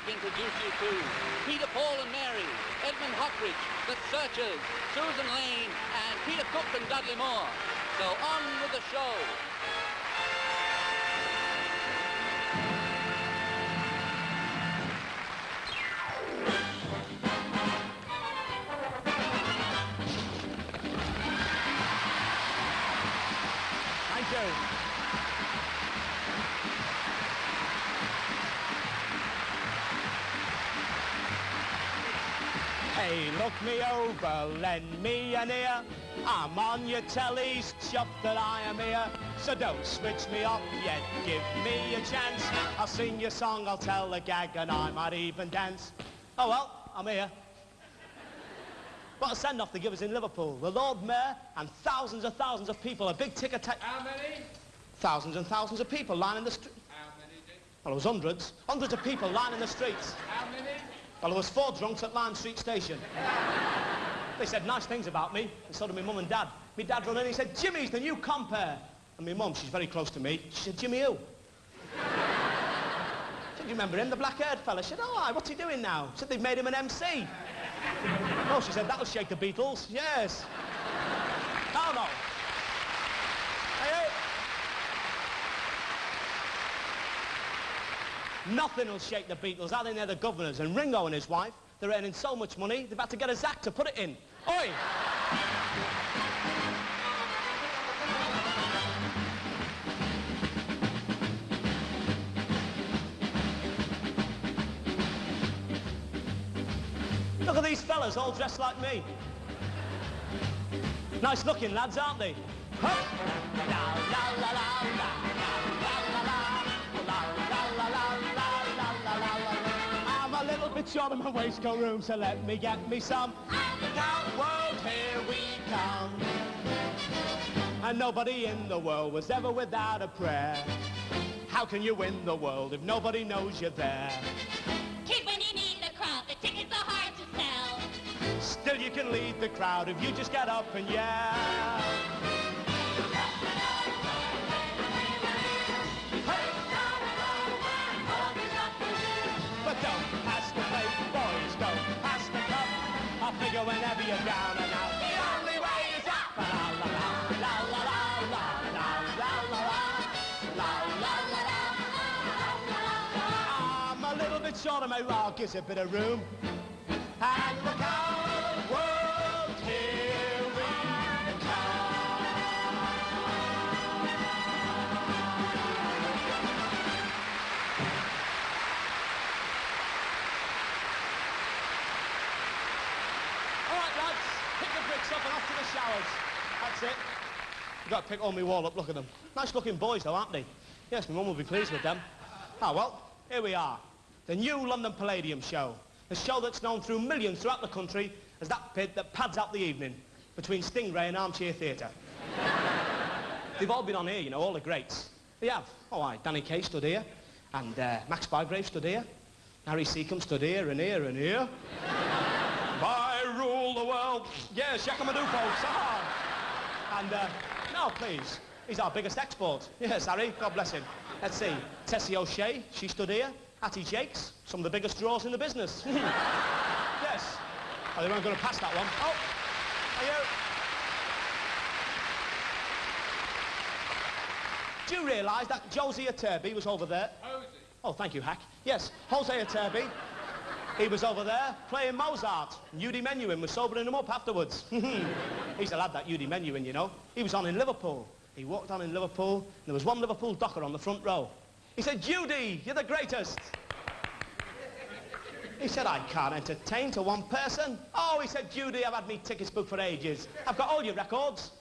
like to introduce you to Peter, Paul and Mary, Edmund Hockridge, The Searchers, Susan Lane, and Peter Cook and Dudley Moore. So on with the show. Thank you. Hey, look me over, lend me an ear. I'm on your telly's chuffed that I am here. So don't switch me off yet, give me a chance. I'll sing your song, I'll tell a gag, and I might even dance. Oh well, I'm here. What a send-off they give us in Liverpool. The Lord Mayor and thousands of people, a big ticket... How many? Thousands and thousands of people lining the street. How many, Dick? Well, it was hundreds. Hundreds of people lining the streets. How many? Well, there was 4 drunks at Lime Street Station. They said nice things about me, and so did my mum and dad. My dad run in, he said, Jimmy's the new compere. And my mum, she's very close to me, she said, Jimmy who? I said, you remember him, the black-haired fella? She said, oh, aye, what's he doing now? She said, they've made him an MC. Oh, she said, that'll shake the Beatles. Yes. No. Hey. Nothing will shake the Beatles. I think they're the governors. And Ringo and his wife, they're earning so much money, they've had to get a Zach to put it in. Oi! Look at these fellas all dressed like me. Nice looking lads, aren't they? Huh? La, la, la, la, la, la, la, la, la, la, la. I'm a little bit short of my waistcoat room, so let me get me some. Now, world, here we come. And nobody in the world was ever without a prayer. How can you win the world if nobody knows you're there? Kid, when you need the crowd, the tickets are hard to sell. Still you can lead the crowd if you just get up and yell. But don't pass the plate, boys, don't pass the cup. I figure whenever you're down and out, the only way is up. La la la la la la la la la la la la la la. I'm a little bit short of my rock, gives a bit of room. And look out, world, here we come. All right, lads, pick the bricks up and off to the showers. That's it. You've got to pick all my wall up, look at them. Nice looking boys though, aren't they? Yes, my mum will be pleased with them. Ah, well, here we are. The new London Palladium show. A show that's known through millions throughout the country as that pit that pads out the evening between Stingray and Armchair Theatre. They've all been on here, you know, all the greats. They have. Oh, aye, Danny Kaye stood here, and Max Bygrave stood here, Harry Seacombe stood here and here and here. I rule the world. Yes, Yakamadoo, folks. Ah. And, no, please, he's our biggest export. Yes, Harry, God bless him. Let's see, Tessie O'Shea, she stood here. Hattie Jakes, some of the biggest draws in the business. Yes. Oh, they weren't going to pass that one. Oh, are you? Do you realise that Josie Turby was over there? Hosey. Oh, thank you, Hack. Yes, Jose Turby. He was over there playing Mozart. And Udi Menuhin was sobering him up afterwards. He's a lad, that Udi Menuhin, you know. He was on in Liverpool. He walked on in Liverpool, and there was one Liverpool docker on the front row. He said, Judy, you're the greatest. He said, I can't entertain to one person. Oh, he said, Judy, I've had me tickets booked for ages. I've got all your records.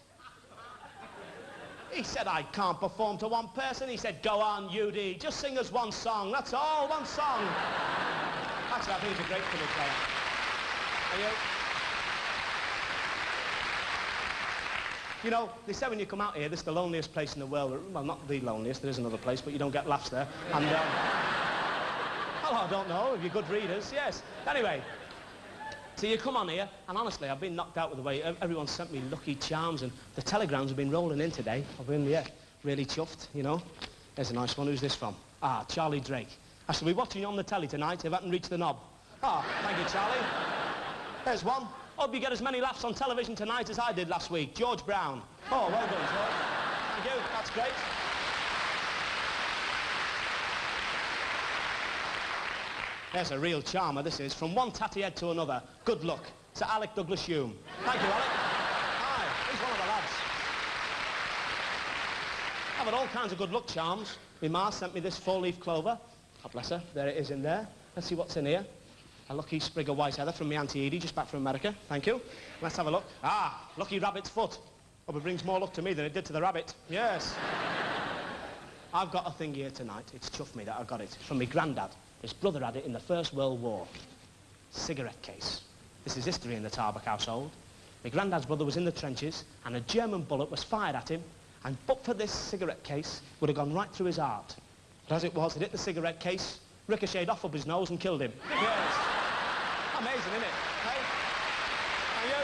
He said, I can't perform to one person. He said, go on, Judy, just sing us one song. That's all, one song. Actually, I think he's a great fiddle player. Are you? You know, they say when you come out here, this is the loneliest place in the world. Well, not the loneliest, there is another place, but you don't get laughs there. And, well, I don't know, if you're good readers, yes. Anyway, so you come on here, and honestly, I've been knocked out with the way everyone sent me Lucky Charms, and the telegrams have been rolling in today. I've been, yeah, really chuffed, you know. There's a nice one. Who's this from? Ah, Charlie Drake. I shall be watching you on the telly tonight if I can reach the knob. Ah, thank you, Charlie. There's one. Hope you get as many laughs on television tonight as I did last week. George Brown. Oh, well done, George. Thank you. That's great. There's a real charmer, this is. From one tatty head to another. Good luck. Sir Alec Douglas Hume. Thank you, Alec. Hi. He's one of the lads. I've had all kinds of good luck charms. My ma sent me this four-leaf clover. God bless her. There it is in there. Let's see what's in here. A lucky sprig of white heather from my Auntie Edie, just back from America. Thank you. Let's have a look. Ah, lucky rabbit's foot. Hope it brings more luck to me than it did to the rabbit. Yes. I've got a thing here tonight. It's chuffed me that I got it. From my granddad. His brother had it in the First World War. Cigarette case. This is history in the Tarbuck household. My granddad's brother was in the trenches, and a German bullet was fired at him, and but for this cigarette case, would have gone right through his heart. But as it was, it hit the cigarette case, ricocheted off up his nose and killed him. Yes. Amazing, isn't it? Hey? Thank you.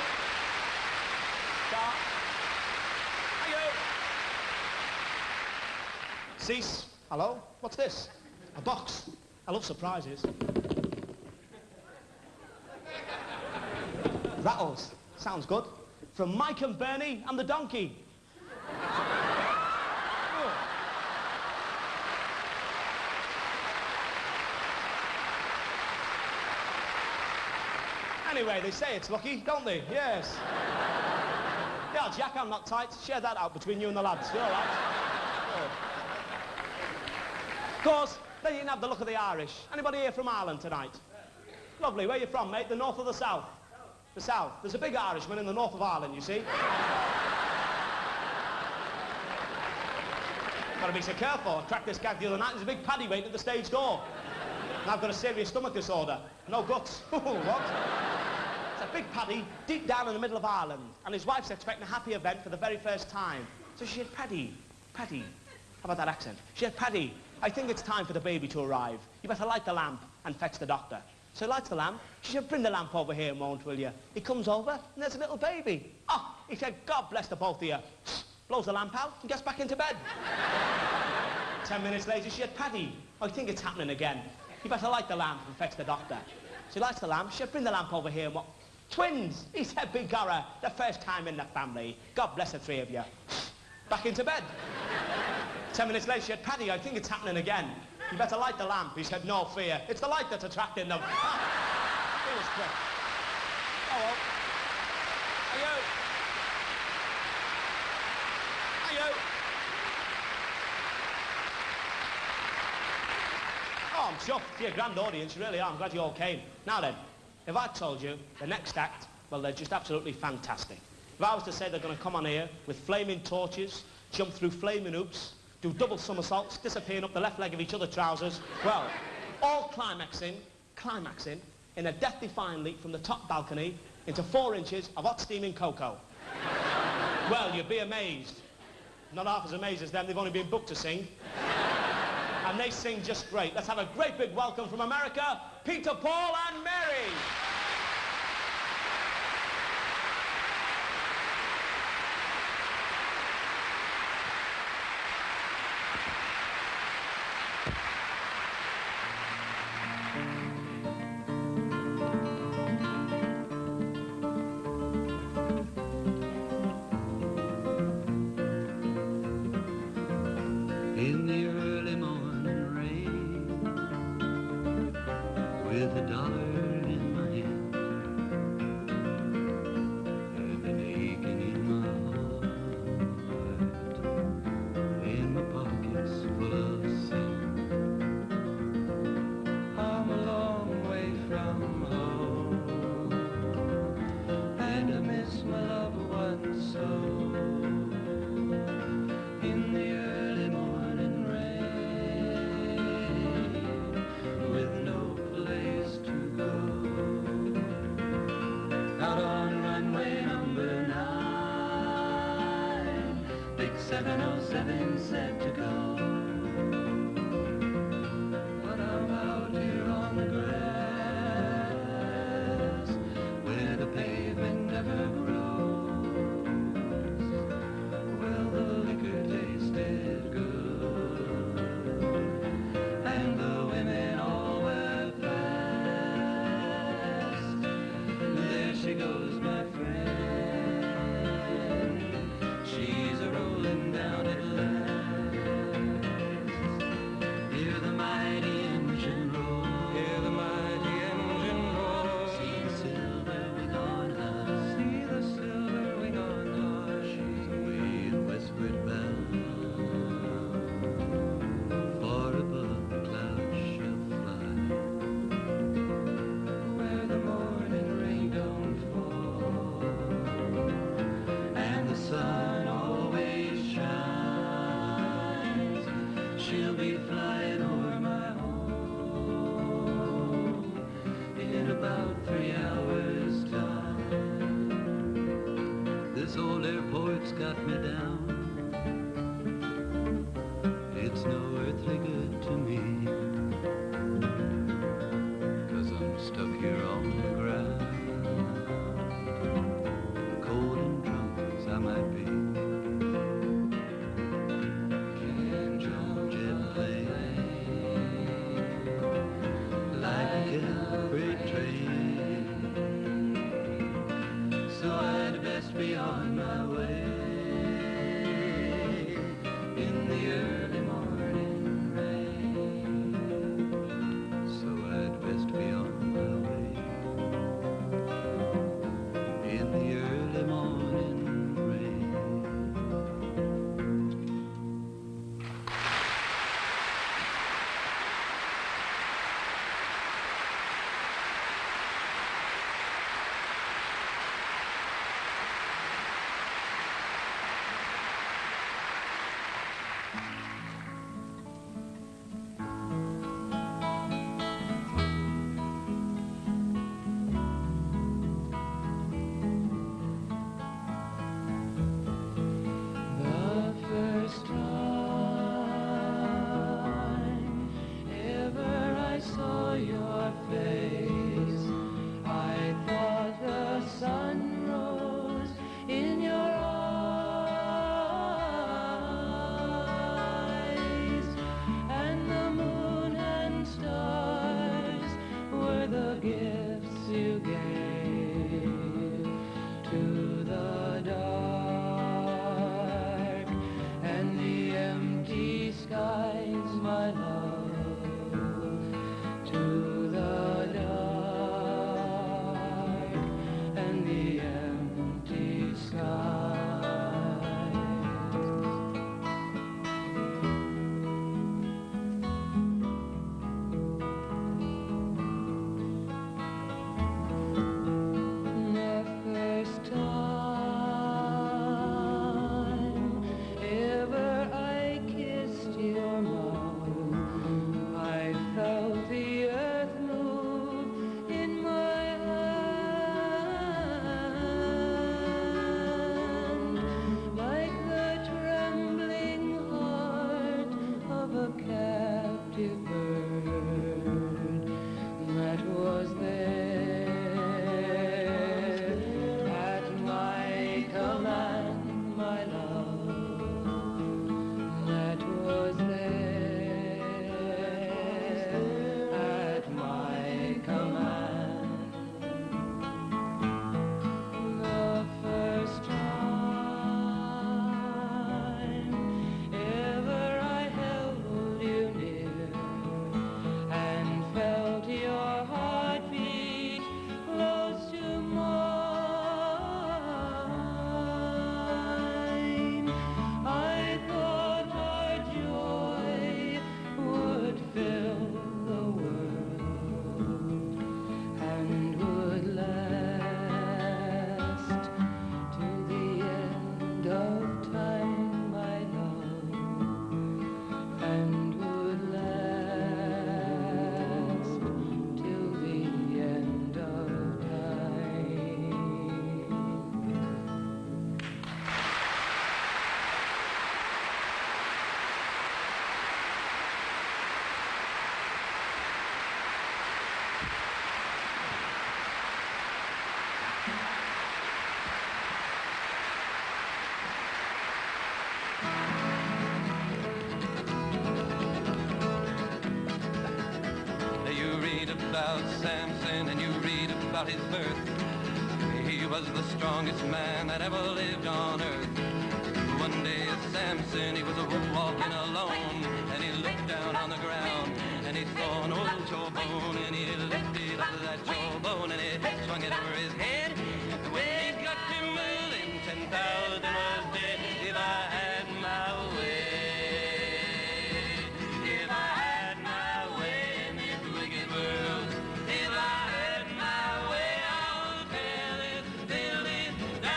Start. Thank you. Cease. Hello? What's this? A box. I love surprises. Rattles. Sounds good. From Mike and Bernie and the donkey. Anyway, they say it's lucky, don't they? Yes. Yeah, Jack, I'm not tight. Share that out between you and the lads. You all right? Oh. Of course, they didn't have the look of the Irish. Anybody here from Ireland tonight? Lovely. Where are you from, mate? The north or the south? The south. There's a big Irishman in the north of Ireland, you see. Got to be so careful. I cracked this gag the other night. There's a big paddy waiting at the stage door. And I've got a serious stomach disorder. No guts. What? It's a big paddy deep down in the middle of Ireland. And his wife's expecting a happy event for the very first time. So she said, Paddy. How about that accent? She said, Paddy, I think it's time for the baby to arrive. You better light the lamp and fetch the doctor. So he lights the lamp. She said, bring the lamp over here a moment, will you? He comes over, and there's a little baby. Oh, he said, God bless the both of you. Blows the lamp out and gets back into bed. 10 minutes later, she said, Paddy, I think it's happening again. You better light the lamp and fetch the doctor. So he lights the lamp. She said, bring the lamp over here and what? Twins! He said, big horror. The first time in the family. God bless the three of you. Back into bed. 10 minutes later, she said, Paddy, I think it's happening again. You better light the lamp. He said, no fear. It's the light that's attracting them. It was quick. Oh, well. Are you? Are you? Oh, I'm chuffed. You're a grand audience. You really are. I'm glad you all came. Now then, if I told you the next act, well, they're just absolutely fantastic. If I was to say they're going to come on here with flaming torches, jump through flaming hoops, do double somersaults, disappearing up the left leg of each other's trousers, well, all climaxing in a death-defying leap from the top balcony into 4 inches of hot steaming cocoa. Well, you'd be amazed. Not half as amazed as them. They've only been booked to sing. And they sing just great. Let's have a great big welcome from America, Peter, Paul and Mary. In the early morning rain, with $1 in my hand and an aching in my heart, and my pockets full of sand. I'm a long way from home, and I miss my loved ones so. In the early morning rain, with no place to go, captive bird that was there at my command, my love, that was there at my command. The first time ever I held you near and felt your heartbeat close to mine, I thought our joy would fill the world and would last to the end of time, my love, and would last till the end of time. You read about Samson and you read about his birth. He was the strongest man that ever lived on earth. One day at Samson, he was walking alone, and he looked down on the ground, and he saw an old jawbone, and he lifted up that jawbone, and he swung it over his head. When he got to moving, 10,000 was dead. If I had my way, if I had my way in this wicked world, if I had my way, I would tear this building down.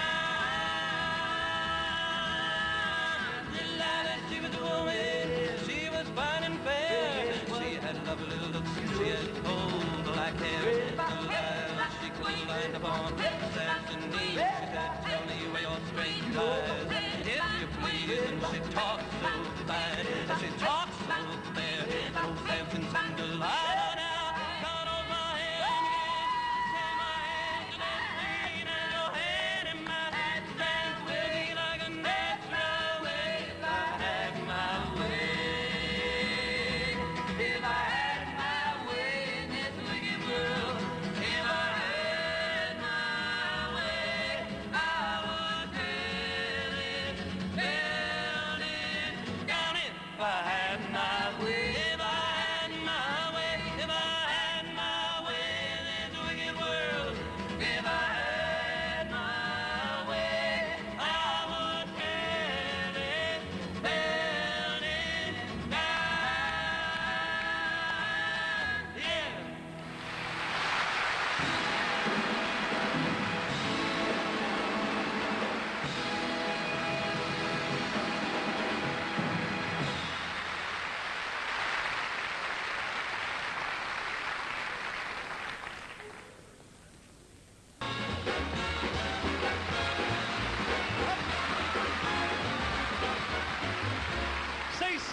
Delilah, she was a woman, she was fine and fair. She had lovely little looks, she had cold black hair. Delilah, she could light upon Samson's knees. She said, tell me where your strength lies, if you please. And she talked so fine, she talked so fair. Oh, Samson, son, Delilah now, cut off my hand again. Take my hand to that scene, and your hand in my hand stands with me like a natural way. If I had my way, if I had my way in this wicked world, if I had my way, I would build it, build it, down it. If I had my way, if I had my way, if I had my way in this wicked world, if I had my way, I would build it, down. Yeah. Cease!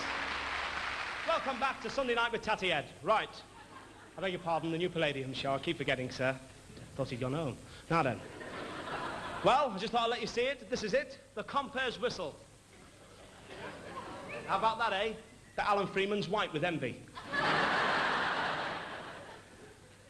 Welcome back to Sunday Night with Tatty Ed. Right. I beg your pardon, the new Palladium show. I keep forgetting, sir. Thought he'd gone home. Now then. Well, I just thought I'd let you see it. This is it. The Compere's whistle. How about that, eh? The Alan Freeman's white with envy.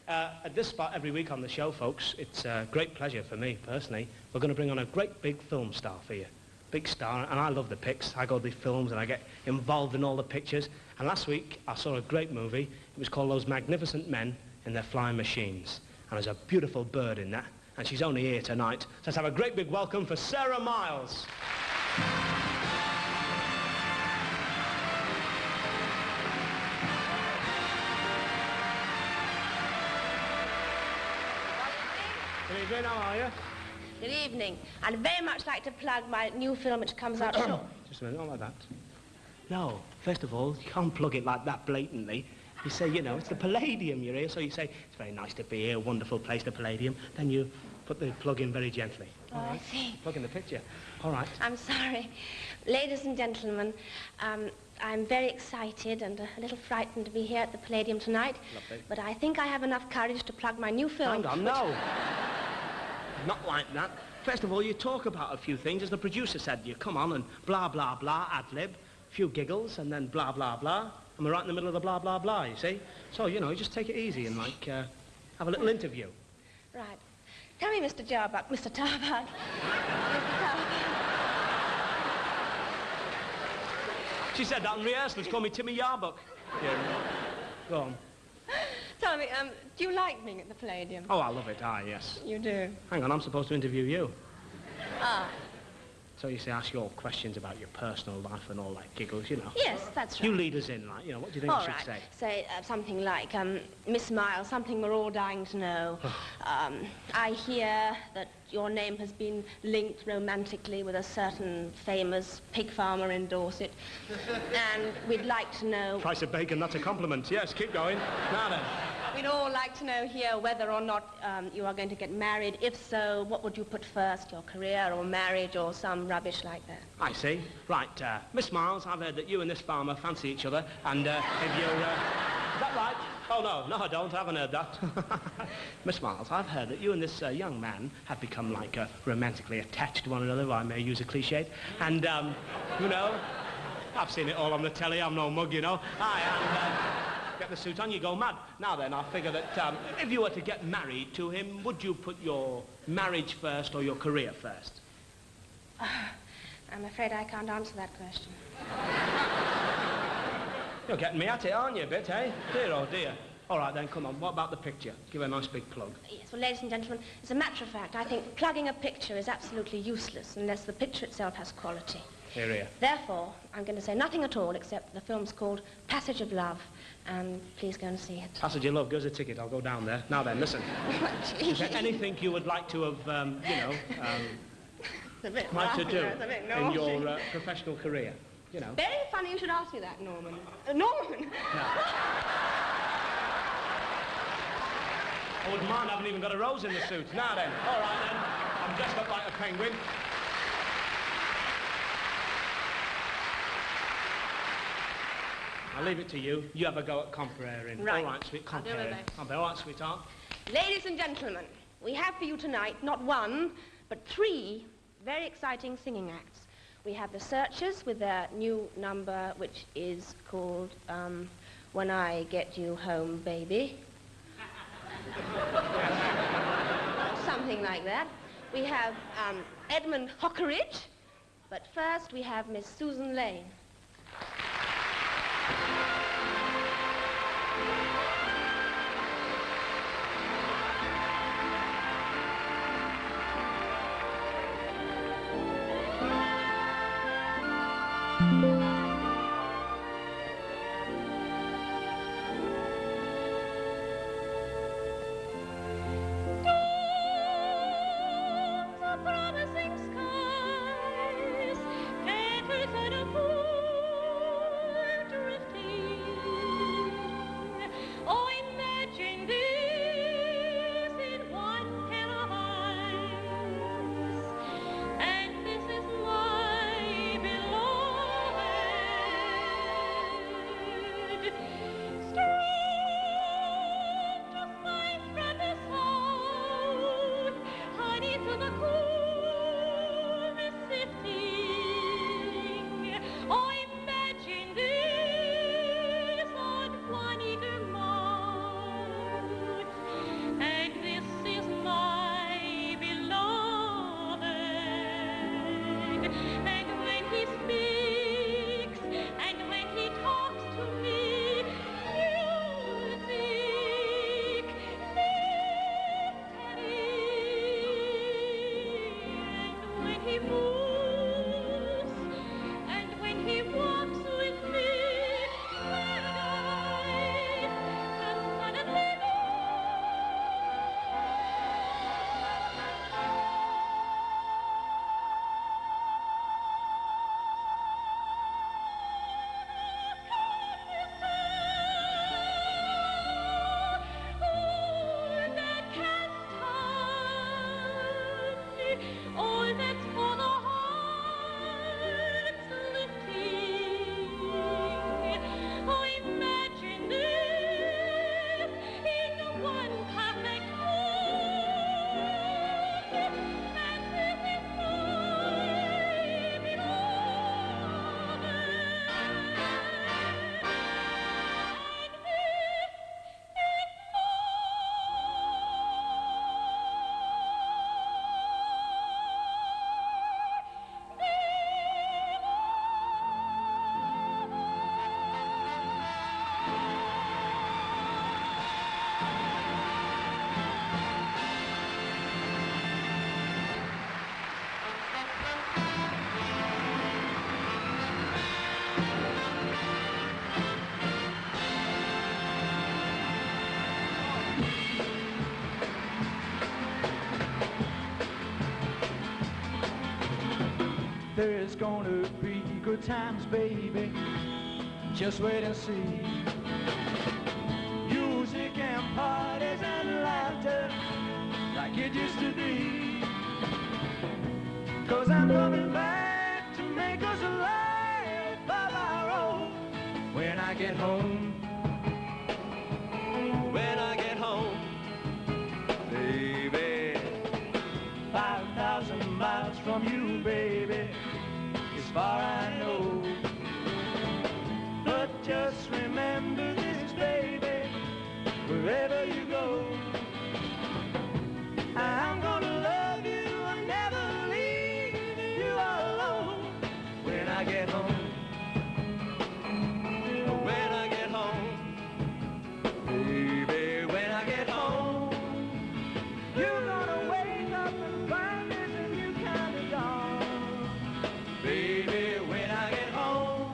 At this spot every week on the show, folks, it's a great pleasure for me, personally. We're going to bring on a great big film star for you. Big star, and I love the pics. I go to the films and I get involved in all the pictures. And last week, I saw a great movie. It was called Those Magnificent Men in Their Flying Machines. And there's a beautiful bird in that, and she's only here tonight. So let's have a great big welcome for Sarah Miles. Good evening, how are you? Good evening. I'd very much like to plug my new film which comes out shortly. Just a minute, not like that. No, first of all, you can't plug it like that blatantly. You say, you know, it's the Palladium you're here, so you say, it's very nice to be here, wonderful place, the Palladium. Then you put the plug in very gently. Oh, I see. Plug in the picture. All right. I'm sorry. Ladies and gentlemen, I'm very excited and a little frightened to be here at the Palladium tonight. Lovely. But I think I have enough courage to plug my new film. Hang on, no. Not like that. First of all, you talk about a few things, as the producer said. You come on and blah, blah, blah, ad-lib, a few giggles, and then blah, blah, blah. And we're right in the middle of the blah, blah, blah, you see? So, you know, just take it easy and, like, have a little interview. Right. Tell me, Mr. Tarbuck, Mr. Tarbuck. Mr. Tarbuck. She said that in rehearsal. She called me Timmy Yarbuck. Yeah. Go on. Tell me, do you like being at the Palladium? Oh, I love it. Ah, yes. You do? Hang on, I'm supposed to interview you. Ah. So you say, ask you all questions about your personal life and all that giggles, you know. Yes, that's right. You lead us in, like, you know, what do you think All I should right. say? Say something like, Miss Miles, something we're all dying to know. I hear that your name has been linked romantically with a certain famous pig farmer in Dorset. And we'd like to know... Price of bacon, that's a compliment. Yes, keep going. Now then. We'd all like to know here whether or not you are going to get married. If so, what would you put first, your career or marriage or some rubbish like that? I see. Right, Miss Miles, I've heard that you and this farmer fancy each other, and if you're... Is that right? Oh, no, I don't. I haven't heard that. Miss Miles, I've heard that you and this young man have become, like, romantically attached to one another, if I may use a cliché. And, you know, I've seen it all on the telly. I'm no mug, you know. Aye, and... Get the suit on, you go mad. Now then, I figure that if you were to get married to him, would you put your marriage first or your career first? I'm afraid I can't answer that question. You're getting me at it, aren't you, a bit, eh? Dear, oh dear. All right, then, come on. What about the picture? Give it a nice big plug. Yes, well, ladies and gentlemen, as a matter of fact, I think plugging a picture is absolutely useless unless the picture itself has quality. Here, here. Therefore, I'm going to say nothing at all except the film's called Passage of Love, and please go and see it. Passage of Love, gives a ticket. I'll go down there. Now then, listen. Is there anything you would like to have, you know, like to do in your professional career? You know. Very funny you should ask me that, Norman. Norman! I wouldn't mind. I haven't even got a rose in the suit. Now then. All right, then. I'm dressed up like a penguin. I'll leave it to you. You have a go at comparing. Right. All right, sweet, I'll do my comparing. best. All right, sweetheart. Ladies and gentlemen, we have for you tonight not one, but three very exciting singing acts. We have the Searchers with their new number, which is called When I Get You Home, Baby. Something like that. We have Edmund Hockridge, but first we have Miss Susan Lane. Promising skies, every kind of fool. There's gonna be good times, baby. Just wait and see. Music and parties and laughter like it used to be. 'Cause I'm coming back to make us a life of our own when I get home. When I get home, baby. 5,000 miles from you, baby, as far I know. But just remember this, baby, wherever you go, I'm gonna love you and never leave you alone when I get home. When I get home, Baby, when I get home, you're gonna wake up and find this a new kind of dawn. Baby, when I get home,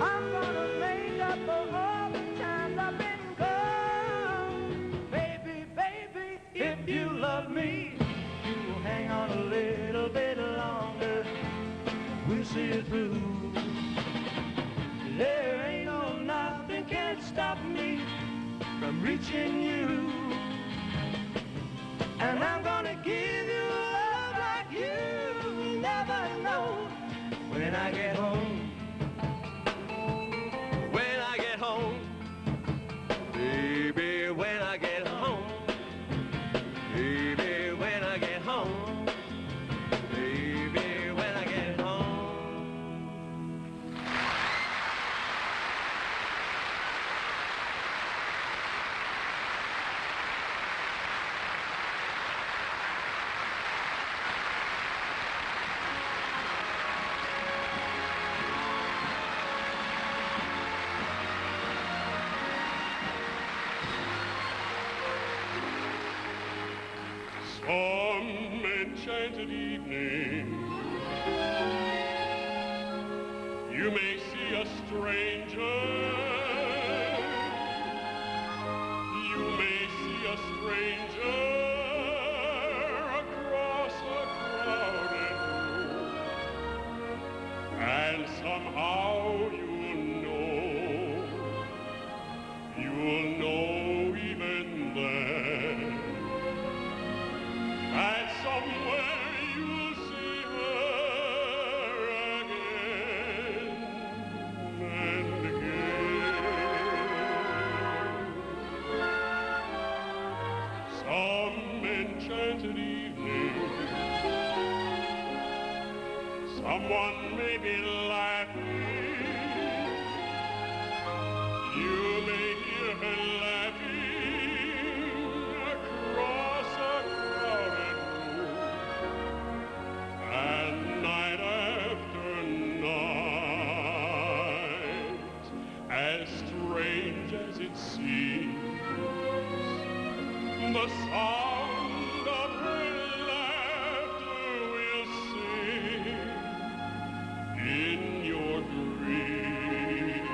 I'm gonna make up for all the times I've been gone. Baby, baby, if you love me, you'll hang on a little bit longer. We'll see it through. There ain't no nothing can stop me from reaching you. And I'm gonna give you love like you never know when I get home. when I get home, baby, when I get home, baby, when I get home, baby, when I get home. Some enchanted evening, you may see a stranger. You may see a stranger across a crowded room, and somehow you'll know even then. And somewhere you'll see her again and again. Some enchanted evening, someone may be laughing. You may hear her laughing across a crowded room, and night after night, as strange as it seems, the sound of her laughter will sing in your dreams.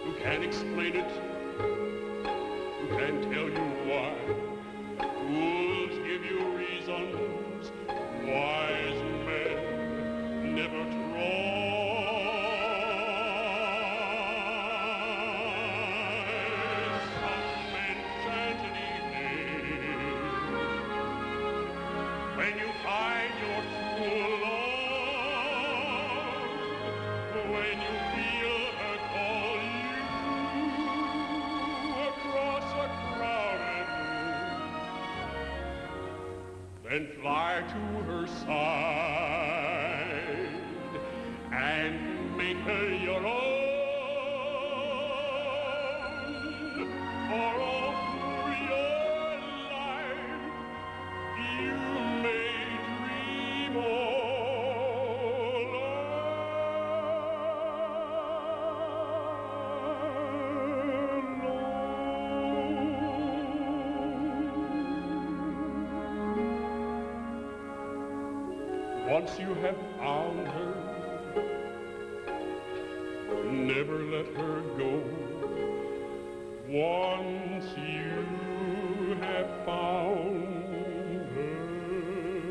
Who can explain it? Who can tell you why? Fools give you reasons, wise men never try. Some enchanted evening, when you find your true love, when you feel her call you across a crowded room, then fly to her side and make her your own. For all through your life, you may dream all alone. Once you have found her, never let her go. Once you have found her,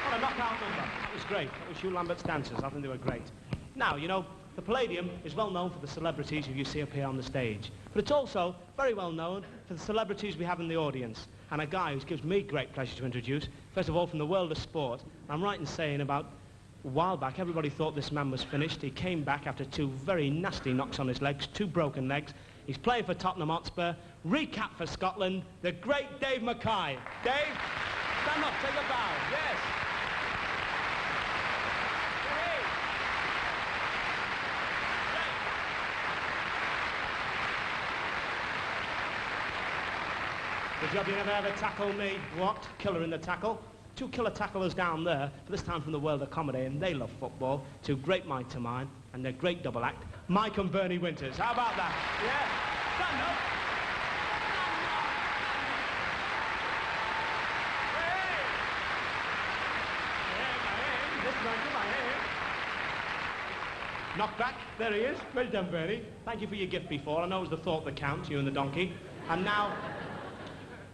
What a knockout number. That was great. That was Hugh Lambert's dancers. I think they were great. Now, you know, the Palladium is well known for the celebrities who you see up here on the stage. But it's also very well known for the celebrities we have in the audience. And a guy who gives me great pleasure to introduce, first of all, from the world of sport. I'm right in saying about a while back, everybody thought this man was finished. He came back after 2 very nasty knocks on his legs, 2 broken legs. He's playing for Tottenham Hotspur. Recap for Scotland, the great Dave Mackay. Dave, stand up, take a bow. Yes. Good job you never ever tackled me. What? Killer in the tackle. 2 killer tacklers down there, but this time from the world of comedy, and they love football. 2 great minds of mine, and their great double act, Mike and Bernie Winters. How about that? Yeah? Stand up. Hey! Knock back. There he is. Well done, Bernie. Thank you for your gift before. I know it was the thought that counts, you and the donkey. And now,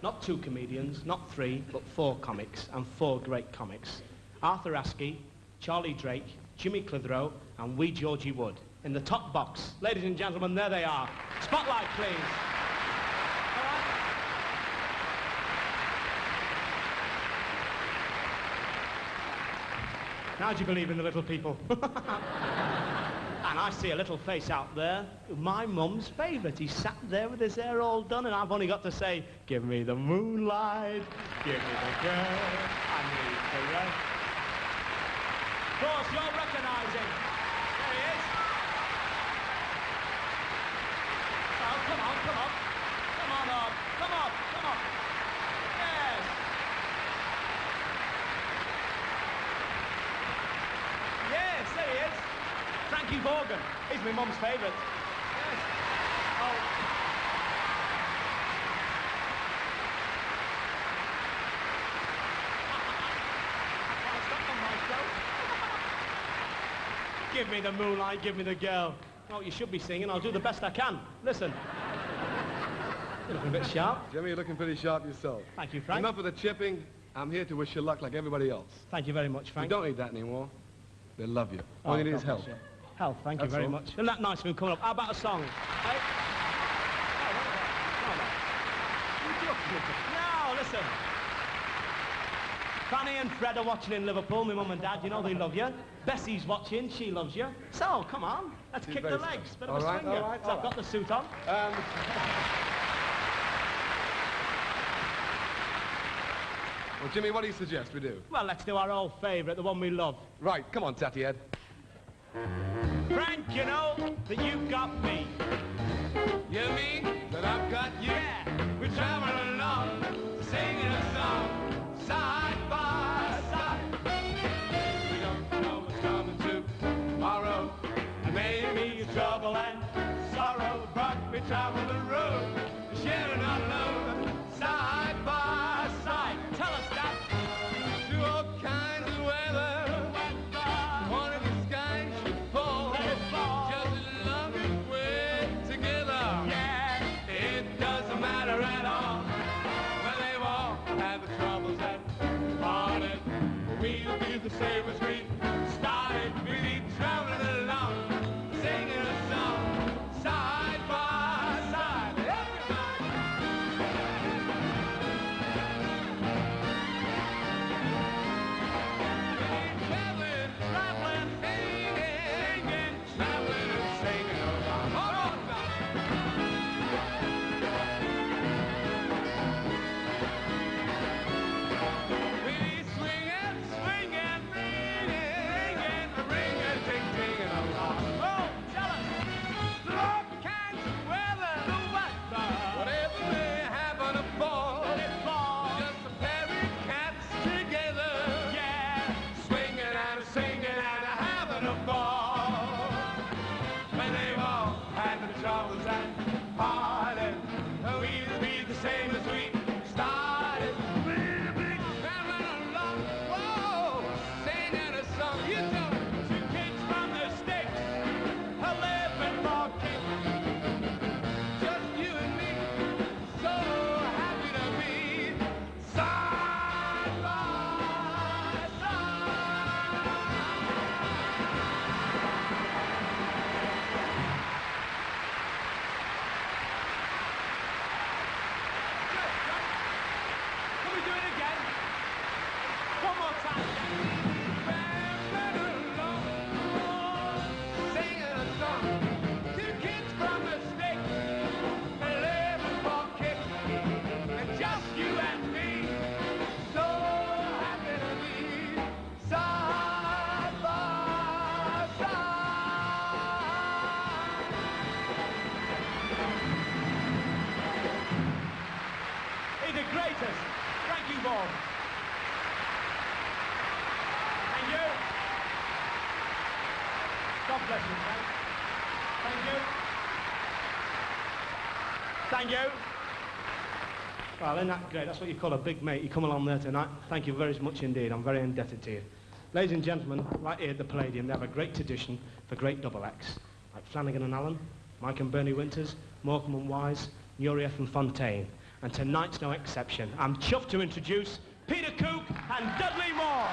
not 2 comedians, not 3, but 4 comics, and 4 great comics. Arthur Askey, Charlie Drake, Jimmy Clitheroe, and wee Georgie Wood. In the top box. Ladies and gentlemen, there they are. Spotlight, please. All right. Now do you believe in the little people? And I see a little face out there, my mum's favourite. He's sat there with his hair all done, and I've only got to say, give me the moonlight, give me the girl, I need the rest. Of course, you're recognising. There he is. Oh, come on, come on. Come on, Art. Come on, come on. Yes. Yes, there he is. Frankie Vaughan. He's my mum's favourite. Yes. Oh. Give me the moonlight, give me the girl. Oh, you should be singing. I'll do the best I can. Listen. You're looking a bit sharp. Jimmy, you're looking pretty sharp yourself. Thank you, Frank. Enough with the chipping. I'm here to wish you luck like everybody else. Thank you very much, Frank. You don't need that anymore. They love you. All you need is help. Health, thank you That's very all. much. Isn't that nice of him coming up? How about a song? Hey? No, listen. Fanny and Fred are watching in Liverpool, my mum and dad, you know they love you. Bessie's watching, she loves you. So, come on, let's kick the legs. Bit of a swinger. All right, so I've got the suit on. Well, Jimmy, what do you suggest we do? Well, let's do our old favourite, the one we love. Right, come on, Tatty Ed. Frank, you know that you've got me. You mean that I've got you? Yeah. We're traveling along, singing a song, side by side. We don't know what's coming tomorrow, and maybe trouble and sorrow, but we travel the road, sharing our load, side by side. Tell us that. Through all kinds of weather, one of the skies should fall, Let it fall. just as long as we're together. Yeah. It doesn't matter at all. status, Frankie Vaughan. Thank you. God bless you, Frank. Thank you. Thank you. Well, isn't that great? That's what you call a big mate. You come along there tonight. Thank you very much indeed. I'm very indebted to you. Ladies and gentlemen, right here at the Palladium, they have a great tradition for great double acts, like Flanagan and Allen, Mike and Bernie Winters, Morecambe and Wise, Nureyev and Fontaine. And tonight's no exception. I'm chuffed to introduce Peter Cook and Dudley Moore.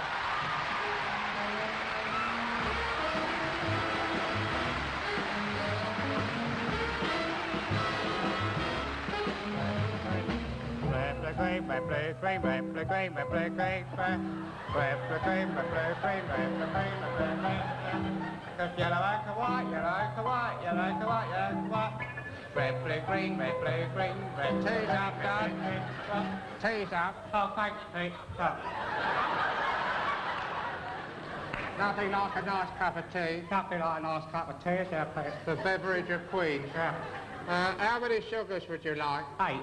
Red, blue, green, red, blue, green, red. Tea's up, Dad. Tea's up. Oh, thanks, Pete. Oh. Nothing like a nice cup of tea. Nothing like a nice cup of tea, is there, Pete? The beverage of queens. Yeah. How many sugars would you like? 8.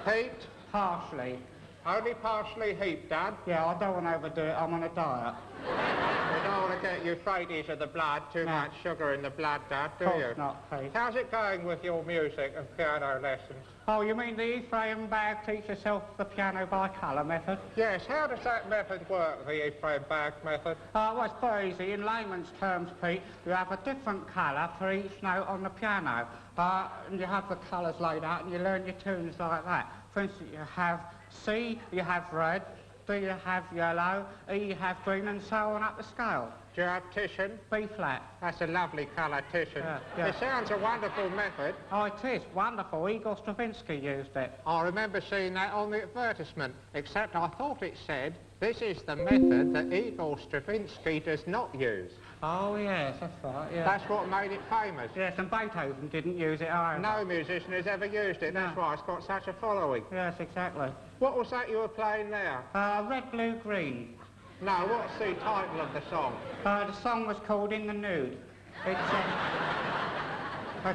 Heaped? Partially. Only partially heaped, Dad? Yeah, I don't want to overdo it. I'm on a diet. You don't want to get euphrates of the blood, too much sugar in the blood, Dad, do you? Of course not, Pete. How's it going with your music and piano lessons? Oh, you mean the Ephraim Bag teach yourself the piano by colour method? Yes, how does that method work, the Ephraim Bag method? Well, it's very easy. In layman's terms, Pete, you have a different colour for each note on the piano. And you have the colours laid out and you learn your tunes like that. For instance, you have C, you have red, D, you have yellow, E, you have green, and so on up the scale. Do you have Titian? B flat. That's a lovely colour, Titian. Yeah. It sounds a wonderful method. Oh, it is wonderful. Igor Stravinsky used it. I remember seeing that on the advertisement, except I thought it said, this is the method that Igor Stravinsky does not use. Oh, yes, that's right, yeah. That's what made it famous. Yes, and Beethoven didn't use it either. No musician has ever used it, that's why it's got such a following. Yes, exactly. What was that you were playing there? Red, Blue, Green. No, what's the title of the song? The song was called In the Nude. It's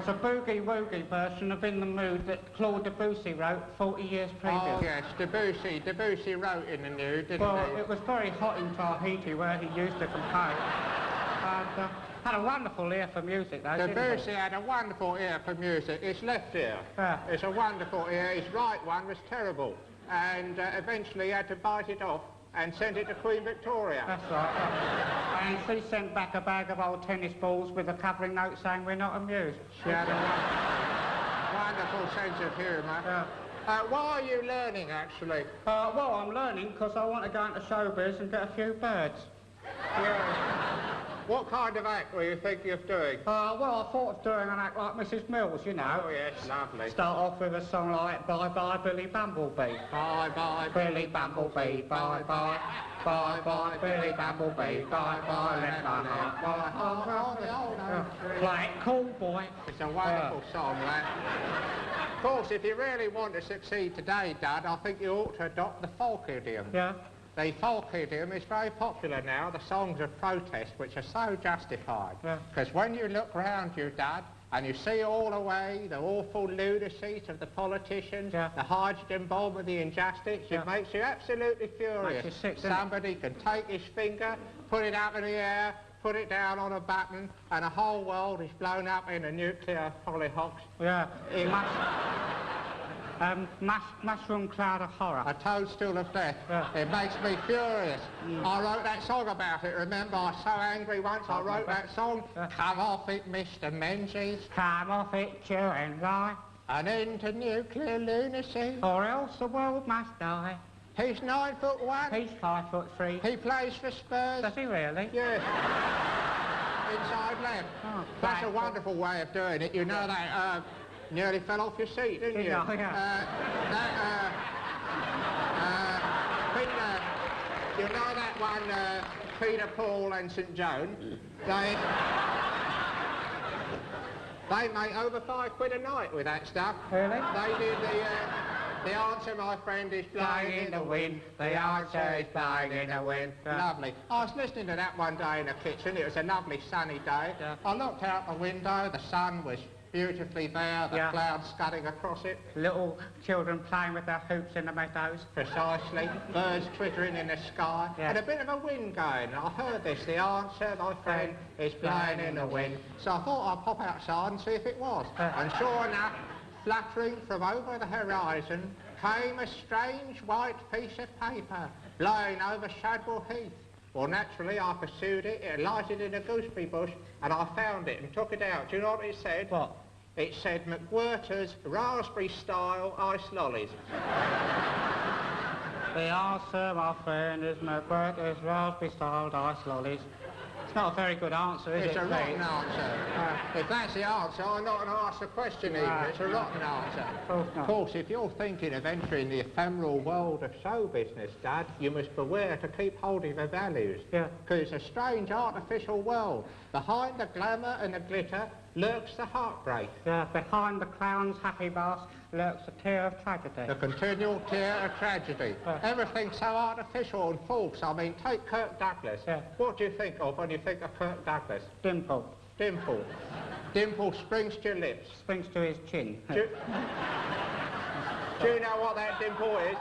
a boogie-woogie version of In the Mood that Claude Debussy wrote 40 years previous. Oh, yes, Debussy wrote In the Nude, didn't he? Well, it was very hot in Tahiti where he used to compose. Had a wonderful ear for music, though, Debussy had a wonderful ear for music. His left ear. It's a wonderful ear. His right one was terrible. And eventually he had to bite it off and send it to Queen Victoria. That's right. And she sent back a bag of old tennis balls with a covering note saying, we're not amused. She had a wonderful sense of humour. Why are you learning, actually? Well, I'm learning because I want to go into showbiz and get a few birds. Yeah. What kind of act were you thinking of doing? Well, I thought of doing an act like Mrs. Mills, you know. Oh, yes, lovely. Start off with a song like Bye-Bye Billy Bumblebee. Bye-bye Billy Bumblebee, bye-bye. Bye-bye Billy Bumblebee, bye-bye, let my heart go. Play it cool, boy. It's a wonderful song, that. Of course, if you really want to succeed today, Dad, I think you ought to adopt the folk idiom. Yeah? The folk idiom is very popular now, the songs of protest, which are so justified. Because when you look round you, Dad, and you see all the way the awful lunacies of the politicians, the hydrogen bomb and the injustice, it makes you absolutely furious. Makes you sick, somebody can take his finger, put it up in the air, put it down on a button, and the whole world is blown up in a nuclear hollyhocks. Yeah, it must... mushroom cloud of horror. A toadstool of death. It makes me furious. I wrote that song about it, remember? I was so angry once I wrote that song. Come off it, Mr. Menzies. Come off it, you and I. An end to nuclear lunacy. Or else the world must die. He's 9'1". He's 5'3". He plays for Spurs. Does he really? Yes. Inside left. Oh, that's a wonderful way of doing it. You know that, nearly fell off your seat, didn't you? Yeah. Peter, you know that one, Peter, Paul and St Joan? They make over £5 a night with that stuff. Really? They did the answer, my friend, is blowing in the wind. The answer is blowing in the wind. Lovely. I was listening to that one day in the kitchen. It was a lovely sunny day. I looked out the window. The sun was beautifully there, the clouds scudding across it. Little children playing with their hoops in the meadows. Precisely. Birds twittering in the sky. And a bit of a wind going. I heard this. The answer, my friend, is blowing in the wind. So I thought I'd pop outside and see if it was. And sure enough, fluttering from over the horizon came a strange white piece of paper blowing over Shadwell Heath. Well, naturally, I pursued it. It alighted in a gooseberry bush, and I found it and took it out. Do you know what it said? What? It said McWhirter's raspberry-style ice lollies. The answer, my friend, is McWhirter's raspberry-style ice lollies. It's not a very good answer, is it? It's a rotten answer. If that's the answer, I'm not going to ask the question even. It's a rotten answer. Of course, if you're thinking of entering the ephemeral world of show business, Dad, you must beware to keep holding the values. Yeah. Because it's a strange artificial world. Behind the glamour and the glitter lurks the heartbreak. Yeah, behind the clown's happy mask lurks a tear of tragedy. The continual tear of tragedy. Everything's so artificial and false. I mean, take Kirk Douglas. Yeah. What do you think of when you think of Kirk Douglas? Dimple. Dimple. Dimple springs to your lips. Springs to his chin. Do you know what that dimple is?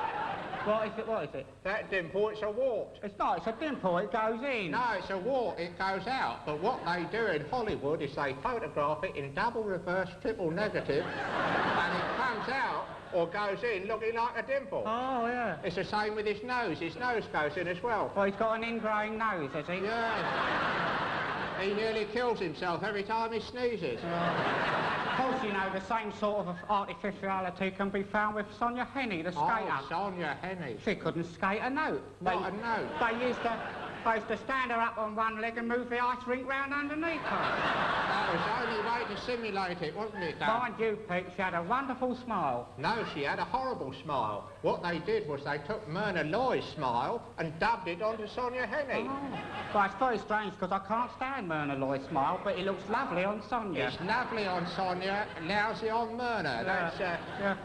What is it? What is it? That dimple, it's a wart. It's not, it's a dimple, it goes in. No, it's a wart, it goes out. But what they do in Hollywood is they photograph it in double reverse, triple negative, and it comes out, or goes in, looking like a dimple. Oh, yeah. It's the same with his nose. His nose goes in as well. Well, he's got an ingrowing nose, has he? Yeah. He nearly kills himself every time he sneezes. Of course, you know, the same sort of artificiality can be found with Sonia Henney, the skater. Oh, Sonia Henney. She couldn't skate a note. Not a note. They used to stand her up on one leg and move the ice rink round underneath her. That was the only way to simulate it, wasn't it, Dad? Mind you, Pete, she had a wonderful smile. No, she had a horrible smile. What they did was they took Myrna Loy's smile and dubbed it onto Sonia Henney. Oh. Well, it's very strange because I can't stand Myrna Loy's smile, but it looks lovely on Sonia. It's lovely on Sonia, lousy on Myrna.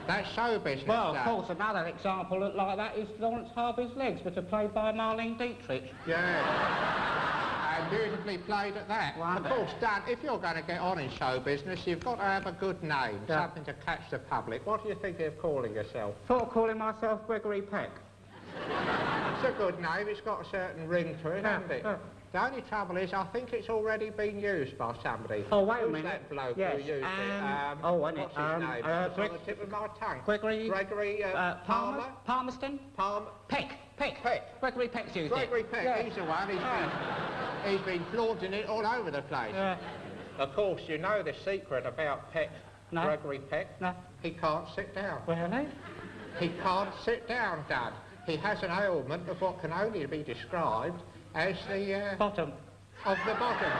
That's show business. Well, of course, another example like that is Lawrence Harvey's legs, which are played by Marlene Dietrich. Yeah. And beautifully played at that. Wonderful. Of course, Dad, if you're going to get on in show business, you've got to have a good name, something to catch the public. What do you think of calling yourself? Thought of calling myself Gregory Peck. It's a good name. It's got a certain ring to it, hasn't it? The only trouble is, I think it's already been used by somebody. Oh, wait a minute. Who's that bloke who used it? What's his name? It's on the tip of my tongue. Gregory Palmer? Palmerston? Peck. Gregory Peck's used it. Gregory Peck, he's the one. He's been flaunting it all over the place. Of course, you know the secret about Peck, Gregory Peck. No. He can't sit down. Really? He can't sit down, Dad. He has an ailment of what can only be described as the... bottom. Of the bottom.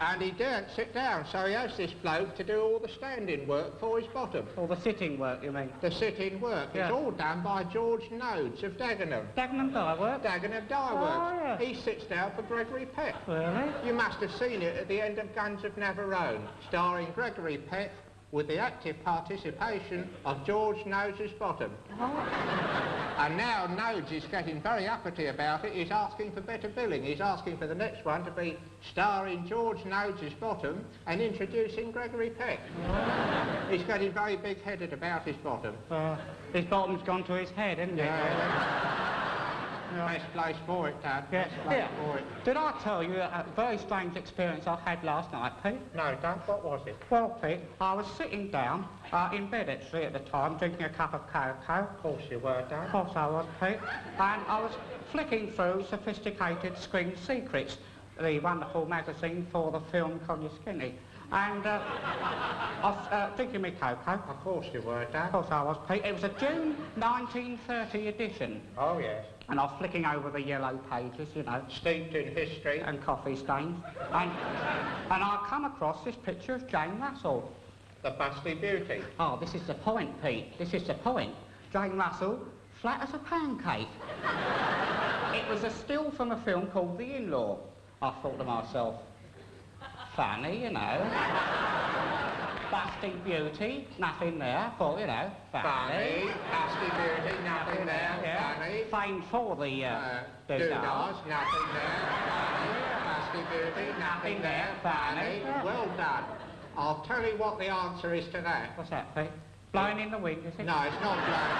And he daren't sit down, so he has this bloke to do all the standing work for his bottom. All the sitting work, you mean? The sitting work. Yeah. It's all done by George Nodes of Dagenham. Dagenham Dye Works? Dagenham Dye Works. Oh, yeah. He sits down for Gregory Peck. Really? You must have seen it at the end of Guns of Navarone, starring Gregory Peck with the active participation of George Nodes' bottom. Oh. And now Nodes is getting very uppity about it. He's asking for better billing. He's asking for the next one to be starring George Nodes' bottom and introducing Gregory Peck. Oh. He's getting very big-headed about his bottom. His bottom's gone to his head, isn't it? Yeah. Best place for it, Dad. Best place for it. Did I tell you a very strange experience I had last night, Pete? No, Dad. What was it? Well, Pete, I was sitting down in bed, actually, at the time, drinking a cup of cocoa. Of course you were, Dad. Of course I was, Pete. And I was flicking through Sophisticated Screen Secrets, the wonderful magazine for the film Connie Skinny. And I was drinking my cocoa. Of course you were, Dad. Of course I was, Pete. It was a June 1930 edition. Oh, yes. And I was flicking over the yellow pages, you know. Steeped in history. And coffee stains. And I come across this picture of Jane Russell. The busty beauty. Oh, this is the point, Pete. This is the point. Jane Russell, flat as a pancake. It was a still from a film called The In-Law. I thought to myself, funny, you know. Busty beauty, nothing there. Thought, you know, funny. Busty beauty, nothing there. Funny. Famed for the doodahs, nothing there. Funny. Busty beauty, nothing there. Funny. Well done. I'll tell you what the answer is to that. What's that, Pete? Blowing in the wind, is it? No, it's not blowing.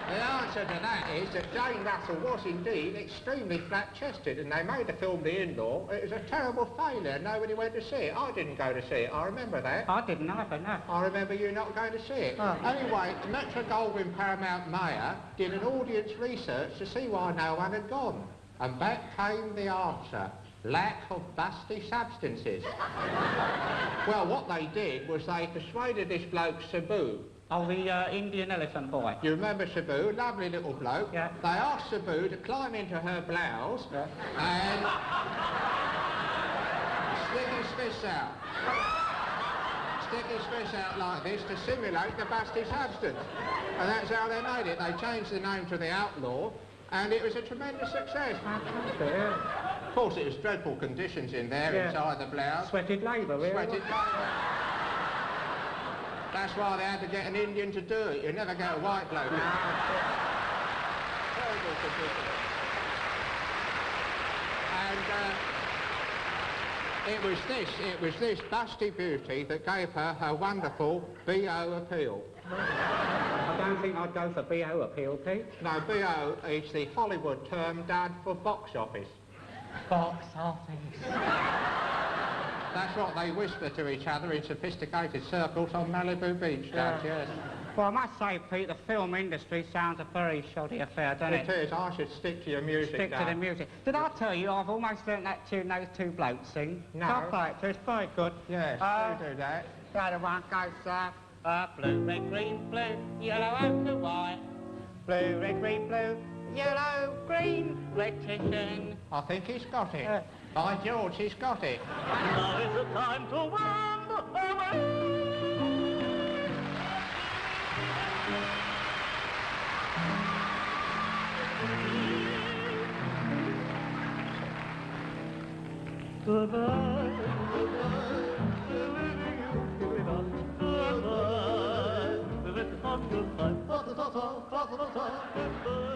The answer to that is that Jane Russell was indeed extremely flat-chested, and they made the film The In-Law. It was a terrible failure. Nobody went to see it. I didn't go to see it. I remember that. I didn't either, no. I remember you not going to see it. Oh. Anyway, Metro-Goldwyn-Paramount Mayer did an audience research to see why no one had gone. And back came the answer. Lack of busty substances. Well, what they did was they persuaded this bloke, Sabu. Oh, the Indian elephant boy. You remember Sabu? Lovely little bloke. Yeah. They asked Sabu to climb into her blouse and stick his fists out. Stick his fists out like this to simulate the busty substance. And that's how they made it. They changed the name to The Outlaw, and it was a tremendous success. Of course, it was dreadful conditions in there inside the blouse. Sweated labour, really. Sweated labour. That's why they had to get an Indian to do it. You never get a white bloke. Terrible conditions. And it was this busty beauty that gave her wonderful B.O. appeal. I don't think I'd go for B.O. appeal, Pete. No, B.O. is the Hollywood term done for box office. Box office. That's what they whisper to each other in sophisticated circles on Malibu Beach, yes. Well, I must say, Pete, the film industry sounds a very shoddy affair, doesn't it? It is. I should stick to your music, Stick to the music. Did I tell you I've almost learnt that tune those two blokes sing? No. I'll play it to you. It's very good. Yes, do that. The other one goes, blue, red, green, blue, yellow and the white. Blue, red, green, blue, yellow, green, red chicken. I think he's got it. By George, he's got it. Now is the time to wander away. Goodbye, goodbye, goodbye,